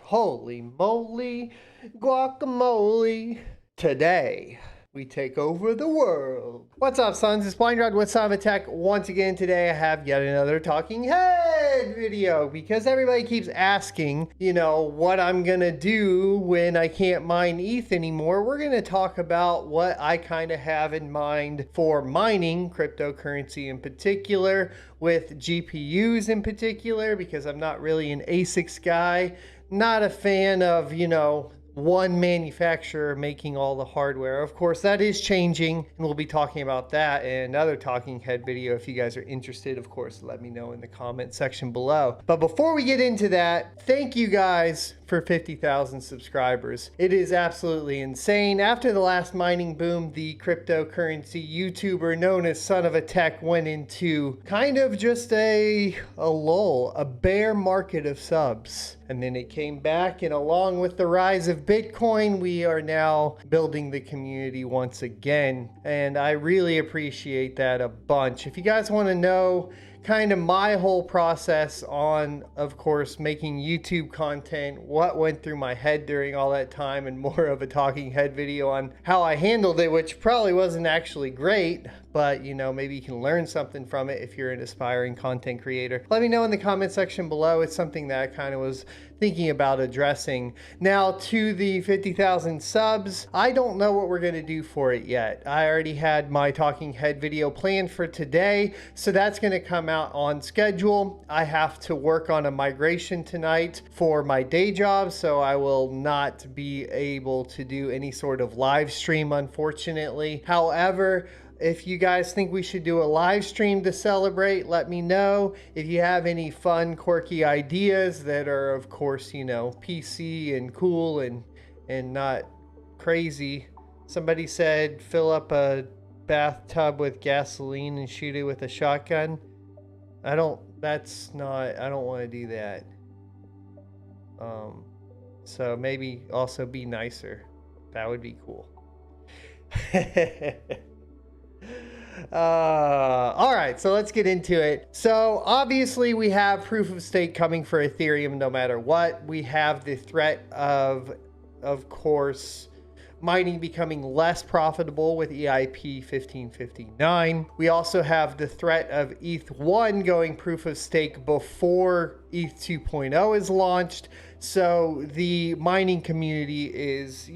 Holy moly, guacamole. Today, we take over the world. What's up, sons? It's Blind Rod with Son of a Tech. Once again, today I have yet another talking head video because everybody keeps asking, what I'm gonna do when I can't mine ETH anymore. We're gonna talk about what I kind of have in mind for mining cryptocurrency in particular, with GPUs in particular, because I'm not really an ASICs guy. Not a fan of, one manufacturer making all the hardware. Of course, that is changing, and we'll be talking about that in another talking head video. If you guys are interested, of course, let me know in the comment section below. But before we get into that, thank you guys for 50,000 subscribers. It is absolutely insane. After the last mining boom, the cryptocurrency YouTuber known as Son of a Tech went into kind of just a lull, a bear market of subs. And then it came back, and along with the rise of Bitcoin, we are now building the community once again. And I really appreciate that a bunch. If you guys want to know kind of my whole process on, of course, making YouTube content, what went through my head during all that time, and more of a talking head video on how I handled it, which probably wasn't actually great, but maybe you can learn something from it if you're an aspiring content creator. Let me know in the comment section below. It's something that I kind of was thinking about addressing. Now, to the 50,000 subs, I don't know what we're going to do for it yet. I already had my talking head video planned for today, so that's going to come out on schedule. I have to work on a migration tonight for my day job, so I will not be able to do any sort of live stream, unfortunately. However, if you guys think we should do a live stream to celebrate, let me know. If you have any fun, quirky ideas that are, of course, PC and cool and not crazy. Somebody said fill up a bathtub with gasoline and shoot it with a shotgun. I don't want to do that. So maybe also be nicer. That would be cool. All right, so let's get into it. So obviously we have proof of stake coming for Ethereum no matter what. We have the threat of course, mining becoming less profitable with EIP 1559. We also have the threat of ETH1 going proof of stake before ETH 2.0 is launched. So the mining community is,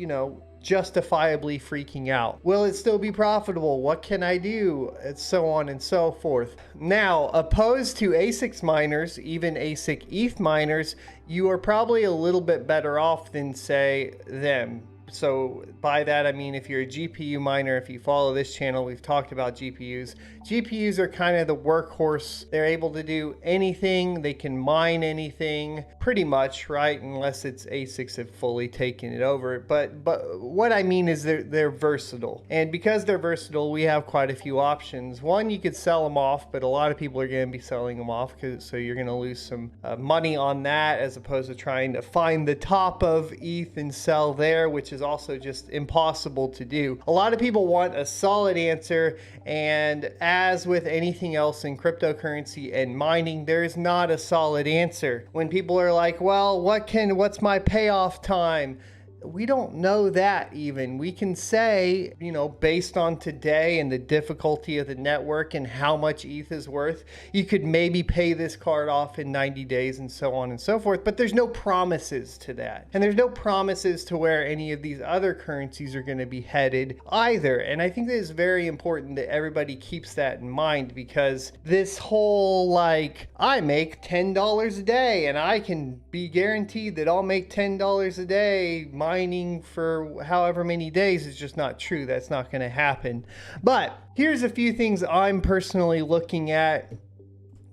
justifiably freaking out. Will it still be profitable? What can I do? And so on and so forth. Now, opposed to ASICs miners, even ASIC ETH miners, you are probably a little bit better off than, say, them. So by that, I mean, if you're a GPU miner, if you follow this channel, we've talked about GPUs. GPUs are kind of the workhorse. They're able to do anything. They can mine anything pretty much, right? Unless it's ASICs have fully taken it over. But what I mean is they're versatile. And because they're versatile, we have quite a few options. One, you could sell them off, but a lot of people are going to be selling them off, so you're going to lose some money on that, as opposed to trying to find the top of ETH and sell there, which is also just impossible to do. A lot of people want a solid answer, and as with anything else in cryptocurrency and mining, there is not a solid answer. When people are like, well, what's my payoff time? We don't know that even. We can say, based on today and the difficulty of the network and how much ETH is worth, you could maybe pay this card off in 90 days and so on and so forth. But there's no promises to that. And there's no promises to where any of these other currencies are going to be headed either. And I think that it's very important that everybody keeps that in mind, because this whole, I make $10 a day and I can be guaranteed that I'll make $10 a day mining for however many days is just not true. That's not going to happen. But here's a few things I'm personally looking at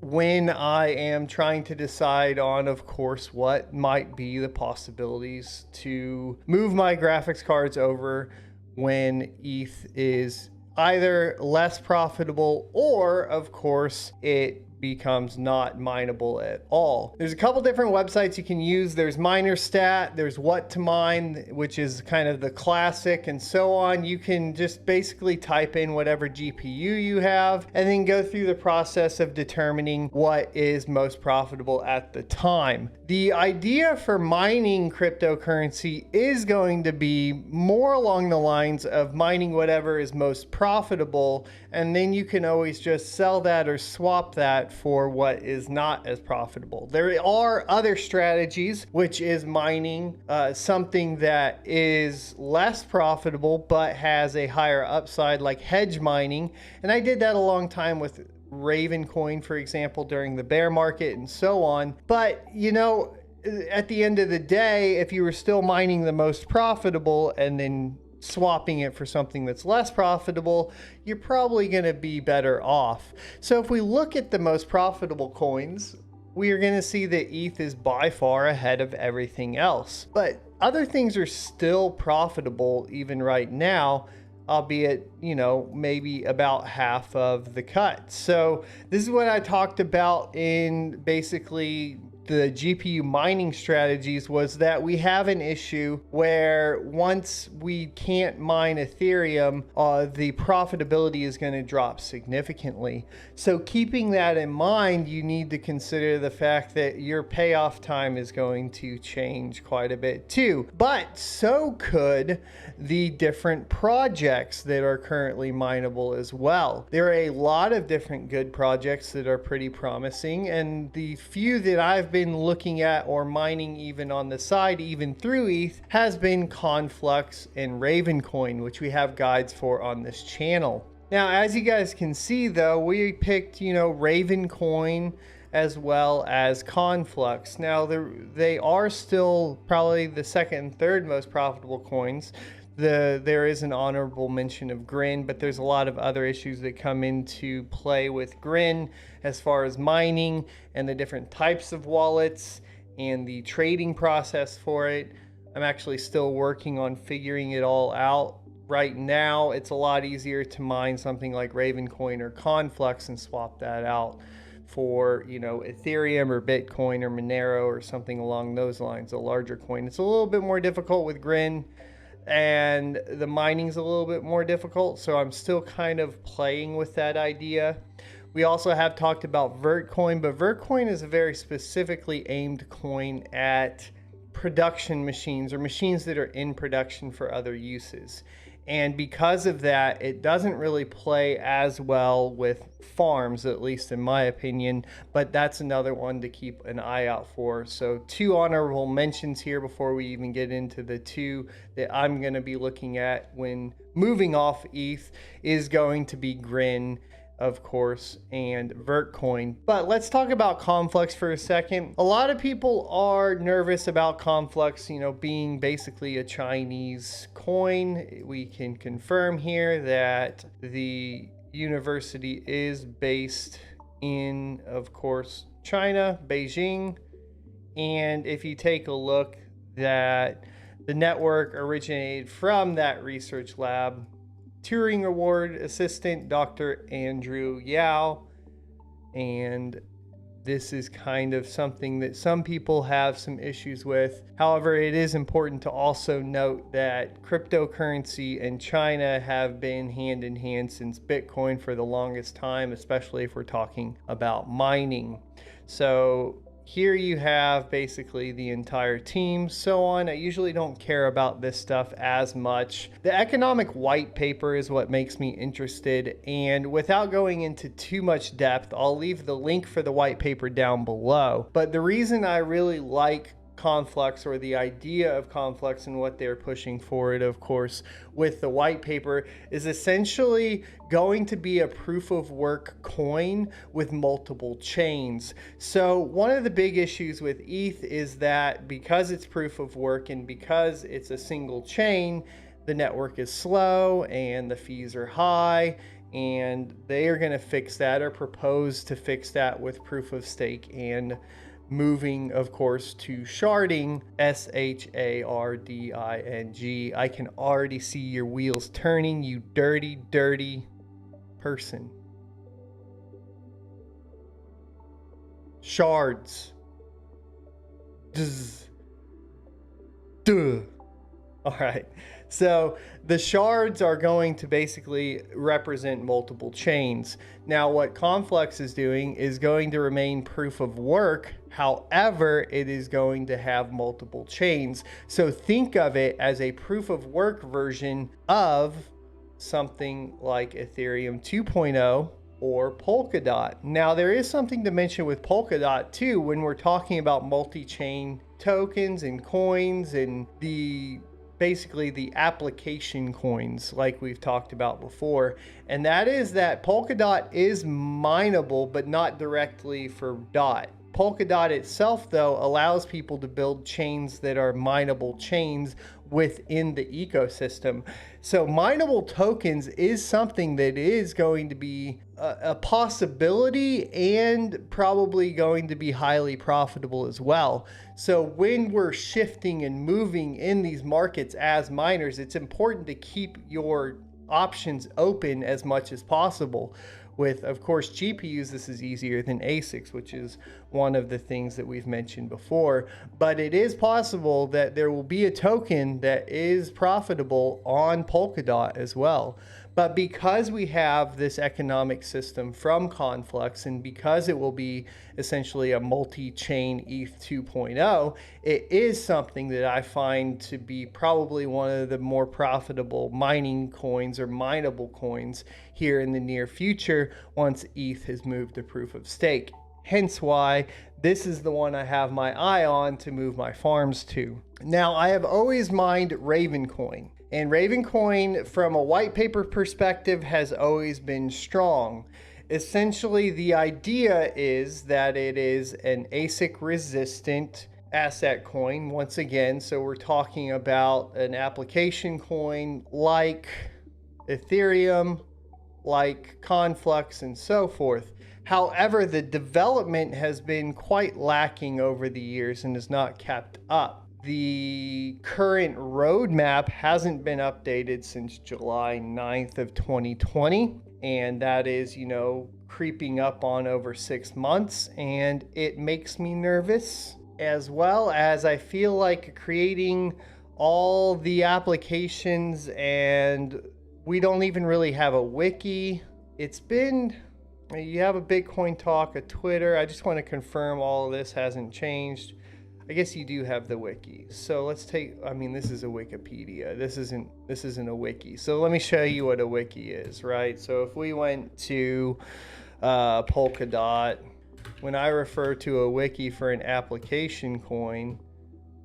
when I am trying to decide on, of course, what might be the possibilities to move my graphics cards over when ETH is either less profitable or, of course, it becomes not mineable at all. There's a couple different websites you can use. There's MinerStat, there's What to Mine, which is kind of the classic, and so on. You can just basically type in whatever GPU you have and then go through the process of determining what is most profitable at the time. The idea for mining cryptocurrency is going to be more along the lines of mining whatever is most profitable, and then you can always just sell that or swap that for what is not as profitable. There are other strategies, which is mining something that is less profitable but has a higher upside, like hedge mining. And I did that a long time with Raven coin, for example, during the bear market and so on. But, you know, at the end of the day, if you were still mining the most profitable and then swapping it for something that's less profitable, you're probably going to be better off. So if we look at the most profitable coins, we are going to see that ETH is by far ahead of everything else. But other things are still profitable even right now, albeit, you know, maybe about half of the cut. So this is what I talked about in basically the GPU mining strategies, was that we have an issue where once we can't mine Ethereum, the profitability is going to drop significantly. So keeping that in mind, you need to consider the fact that your payoff time is going to change quite a bit too. But so could the different projects that are currently mineable as well. There are a lot of different good projects that are pretty promising, and the few that I've been looking at or mining even on the side, even through ETH, has been Conflux and Raven coin, which we have guides for on this channel. Now, as you guys can see though, we picked, you know, Raven coin as well as Conflux. Now, they are still probably the second and third most profitable coins. There is an honorable mention of Grin, but there's a lot of other issues that come into play with Grin as far as mining and the different types of wallets and the trading process for it. I'm actually still working on figuring it all out. Right now, it's a lot easier to mine something like Ravencoin or Conflux and swap that out for, you know, Ethereum or Bitcoin or Monero or something along those lines, a larger coin. It's a little bit more difficult with Grin, and the mining's a little bit more difficult, so I'm still kind of playing with that idea. We also have talked about Vertcoin, but Vertcoin is a very specifically aimed coin at production machines or machines that are in production for other uses. And because of that, it doesn't really play as well with farms, at least in my opinion, but that's another one to keep an eye out for. So 2 honorable mentions here before we even get into the 2 that I'm going to be looking at when moving off ETH is going to be Grin, of course, and Vertcoin. But let's talk about Conflux for a second. A lot of people are nervous about Conflux, you know, being basically a Chinese coin. We can confirm here that the university is based in, of course, China, Beijing. And if you take a look, that the network originated from that research lab. Turing Award assistant Dr. Andrew Yao, and this is kind of something that some people have some issues with. However, it is important to also note that cryptocurrency and China have been hand in hand since Bitcoin for the longest time, especially if we're talking about mining. So here you have basically the entire team, so on. I usually don't care about this stuff as much. The economic white paper is what makes me interested, and without going into too much depth, I'll leave the link for the white paper down below. But the reason I really like Conflux, or the idea of Conflux and what they're pushing forward, of course, with the white paper, is essentially going to be a proof of work coin with multiple chains. So one of the big issues with ETH is that because it's proof of work and because it's a single chain, the network is slow and the fees are high, and they are going to fix that or propose to fix that with proof of stake and moving, of course, to sharding, sharding. I can already see your wheels turning, you dirty, dirty person. Shards. Dzz. Duh. All right. So the shards are going to basically represent multiple chains. Now, what Conflux is doing is going to remain proof of work. However, it is going to have multiple chains. So think of it as a proof of work version of something like Ethereum 2.0 or Polkadot. Now, there is something to mention with Polkadot too when we're talking about multi-chain tokens and coins and basically the application coins like we've talked about before. And that is that Polkadot is mineable, but not directly for DOT. Polkadot itself, though, allows people to build chains that are mineable chains within the ecosystem. So mineable tokens is something that is going to be a possibility and probably going to be highly profitable as well. So when we're shifting and moving in these markets as miners, it's important to keep your options open as much as possible. With, of course, GPUs, this is easier than ASICs, which is one of the things that we've mentioned before. But it is possible that there will be a token that is profitable on Polkadot as well. But because we have this economic system from Conflux, and because it will be essentially a multi-chain ETH 2.0, it is something that I find to be probably one of the more profitable mining coins or mineable coins here in the near future once ETH has moved to proof of stake. Hence why this is the one I have my eye on to move my farms to. Now, I have always mined Ravencoin. And Ravencoin, from a white paper perspective, has always been strong. Essentially, the idea is that it is an ASIC resistant asset coin once again. So we're talking about an application coin like Ethereum, like Conflux, and so forth. However, the development has been quite lacking over the years and has not kept up. The current roadmap hasn't been updated since July 9th of 2020, and that is, creeping up on over 6 months, and it makes me nervous, as well as I feel like creating all the applications, and we don't even really have a wiki. You have a Bitcoin Talk, a Twitter. I just want to confirm all of this hasn't changed. I guess you do have the wiki. So let's this is a Wikipedia. This isn't a wiki. So let me show you what a wiki is, right? So if we went to Polkadot, when I refer to a wiki for an application coin,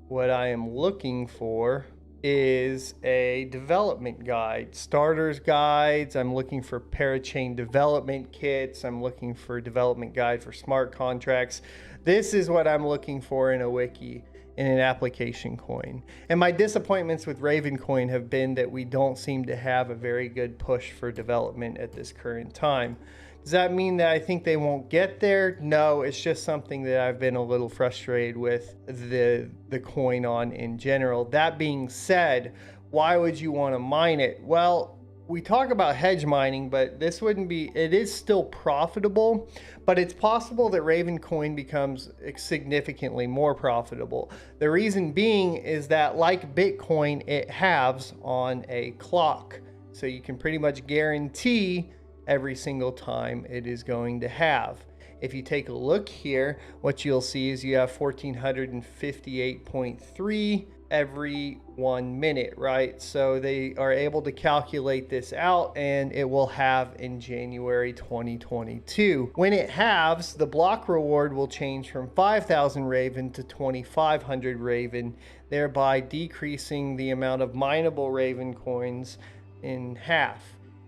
what I am looking for is a development guide, starters guides. I'm looking for parachain development kits. I'm looking for a development guide for smart contracts. This is what I'm looking for in a wiki, in an application coin. And my disappointments with Ravencoin have been that we don't seem to have a very good push for development at this current time. Does that mean that I think they won't get there? No, it's just something that I've been a little frustrated with the coin on in general. That being said, why would you want to mine it? Well, we talk about hedge mining, but it is still profitable, but it's possible that Ravencoin becomes significantly more profitable. The reason being is that, like Bitcoin, it halves on a clock. So you can pretty much guarantee every single time it is going to halve. If you take a look here, what you'll see is you have 1458.3 every 1 minute, right? So they are able to calculate this out, and it will halve in January 2022. When it halves, the block reward will change from 5,000 Raven to 2,500 Raven, thereby decreasing the amount of mineable Raven coins in half.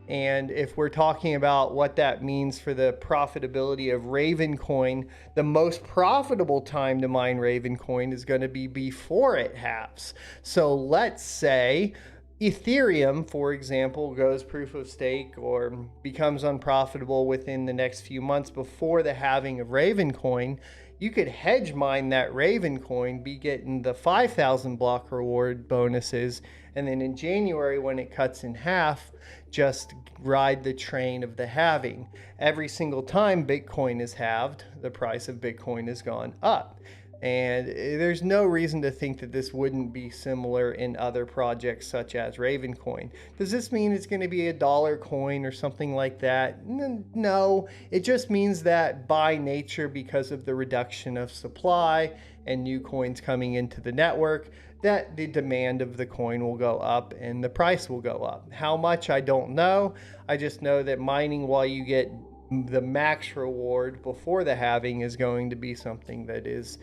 And if we're talking about what that means for the profitability of Ravencoin, the most profitable time to mine Ravencoin is going to be before it halves. So let's say Ethereum, for example, goes proof of stake or becomes unprofitable within the next few months before the halving of Ravencoin. you could hedge mine that Raven coin, be getting the 5,000 block reward bonuses, and then in January when it cuts in half, just ride the train of the halving. Every single time Bitcoin is halved, the price of Bitcoin has gone up. And there's no reason to think that this wouldn't be similar in other projects such as Ravencoin. Does this mean it's going to be a dollar coin or something like that? No, it just means that by nature, because of the reduction of supply and new coins coming into the network, that the demand of the coin will go up and the price will go up. How much, I don't know. I just know that mining while you get the max reward before the halving is going to be something that is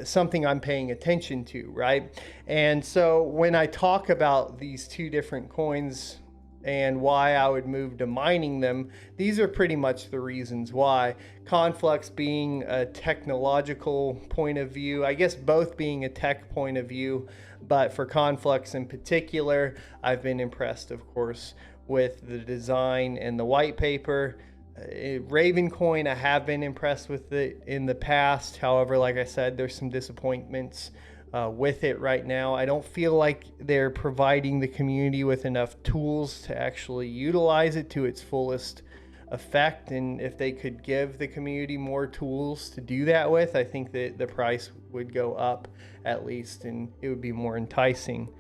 something I'm paying attention to, right? And so when I talk about these two different coins and why I would move to mining them, these are pretty much the reasons why. Conflux being a technological point of view, I guess both being a tech point of view, but for Conflux in particular, I've been impressed, of course, with the design and the white paper. Ravencoin, I have been impressed with it in the past. However, like I said, there's some disappointments with it right now. I don't feel like they're providing the community with enough tools to actually utilize it to its fullest effect. And if they could give the community more tools to do that with, I think that the price would go up at least, and it would be more enticing.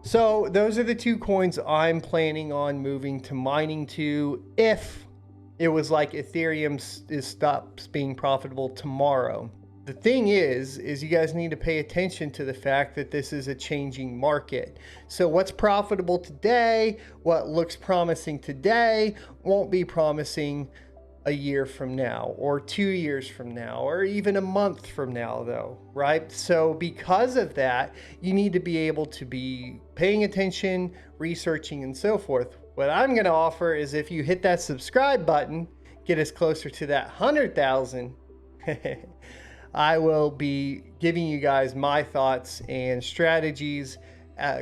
So those are the two coins I'm planning on moving to mining to if it was like Ethereum stops being profitable tomorrow. The thing is you guys need to pay attention to the fact that this is a changing market. So what's profitable today, what looks promising today, won't be promising a year from now or 2 years from now or even a month from now though, right? So because of that, you need to be able to be paying attention, researching, and so forth. What I'm going to offer is if you hit that subscribe button, get us closer to that 100,000, I will be giving you guys my thoughts and strategies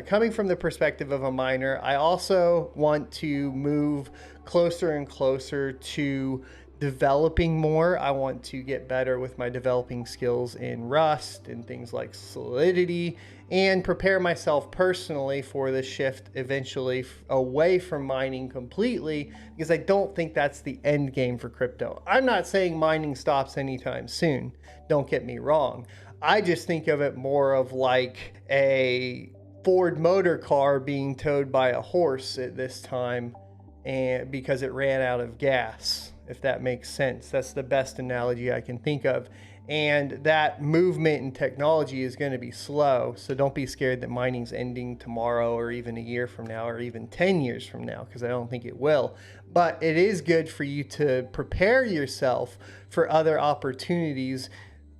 coming from the perspective of a miner. I also want to move closer and closer to developing more. I want to get better with my developing skills in Rust and things like Solidity, and prepare myself personally for the shift eventually away from mining completely, because I don't think that's the end game for crypto. I'm not saying mining stops anytime soon, don't get me wrong. I just think of it more of like a Ford motor car being towed by a horse at this time, and because it ran out of gas, if that makes sense. That's the best analogy I can think of. And that movement in technology is going to be slow. So don't be scared that mining's ending tomorrow or even a year from now or even 10 years from now, because I don't think it will. But it is good for you to prepare yourself for other opportunities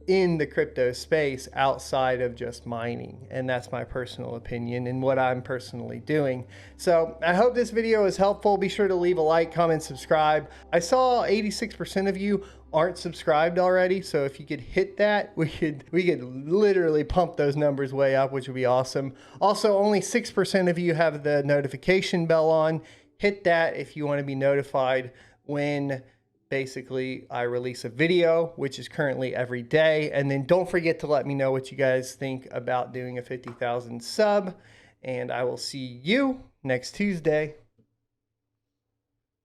in the crypto space outside of just mining. And that's my personal opinion and what I'm personally doing. So I hope this video is helpful. Be sure to leave a like, comment, subscribe. I saw 86% of you aren't subscribed already. So if you could hit that, we could literally pump those numbers way up, which would be awesome. Also, only 6% of you have the notification bell on. Hit that if you want to be notified when basically I release a video, which is currently every day. And then don't forget to let me know what you guys think about doing a 50,000 sub, and I will see you next Tuesday.